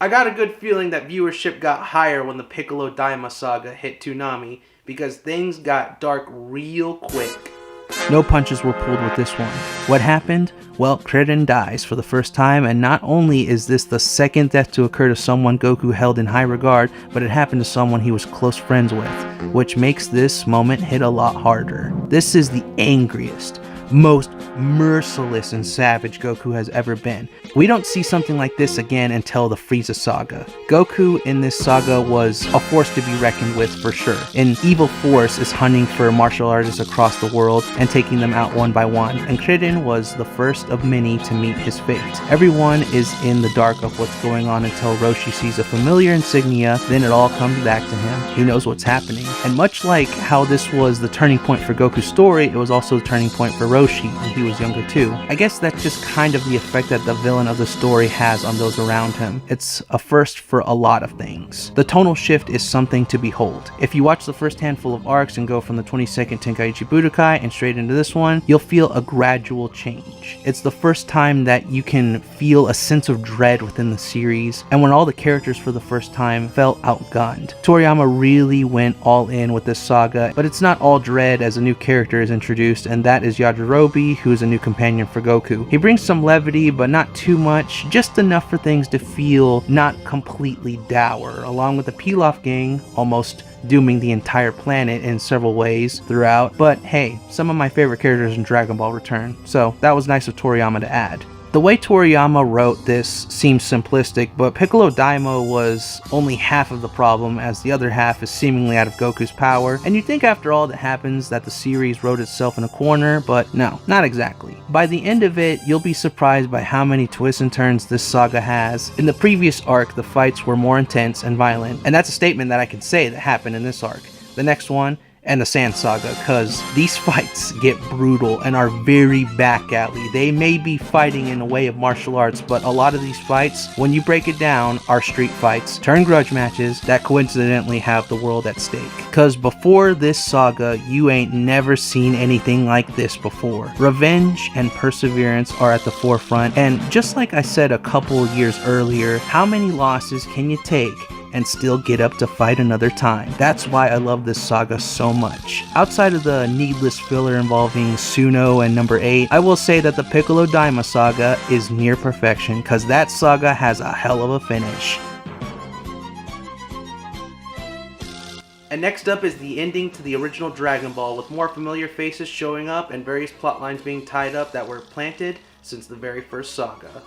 I got a good feeling that viewership got higher when the Piccolo Daimao saga hit Toonami, because things got dark real quick. No punches were pulled with this one. What happened? Well, Krillin dies for the first time, and not only is this the second death to occur to someone Goku held in high regard, but it happened to someone he was close friends with, which makes this moment hit a lot harder. This is the angriest, most merciless and savage Goku has ever been. We don't see something like this again until the Frieza saga. Goku in this saga was a force to be reckoned with for sure. An evil force is hunting for martial artists across the world and taking them out one by one, and Krillin was the first of many to meet his fate. Everyone is in the dark of what's going on until Roshi sees a familiar insignia, then it all comes back to him. He knows what's happening. And much like how this was the turning point for Goku's story, it was also the turning point for Roshi when he was younger too. I guess that's just kind of the effect that the villain of the story has on those around him. It's a first for a lot of things. The tonal shift is something to behold. If you watch the first handful of arcs and go from the 22nd Tenkaichi Budokai and straight into this one, you'll feel a gradual change. It's the first time that you can feel a sense of dread within the series, and when all the characters for the first time felt outgunned. Toriyama really went all in with this saga, but it's not all dread as a new character is introduced, and that is Yajirobe, who is a new companion for Goku. He brings some levity, but not too much, just enough for things to feel not completely dour, along with the Pilaf gang almost dooming the entire planet in several ways throughout. But hey, some of my favorite characters in Dragon Ball return, so that was nice of Toriyama to add. The way Toriyama wrote this seems simplistic, but Piccolo Daimao was only half of the problem, as the other half is seemingly out of Goku's power, and you'd think after all that happens that the series wrote itself in a corner, but no, not exactly. By the end of it, you'll be surprised by how many twists and turns this saga has. In the previous arc, the fights were more intense and violent, and that's a statement that I can say that happened in this arc. The next one, and the Sand Saga, cause these fights get brutal and are very back alley. They may be fighting in a way of martial arts, but a lot of these fights, when you break it down, are street fights, turn grudge matches that coincidentally have the world at stake. Cause before this saga, you ain't never seen anything like this before. Revenge and perseverance are at the forefront, and just like I said a couple years earlier, how many losses can you take and still get up to fight another time? That's why I love this saga so much. Outside of the needless filler involving Suno and number 8, I will say that the Piccolo Daimao saga is near perfection, cause that saga has a hell of a finish. And next up is the ending to the original Dragon Ball, with more familiar faces showing up and various plot lines being tied up that were planted since the very first saga.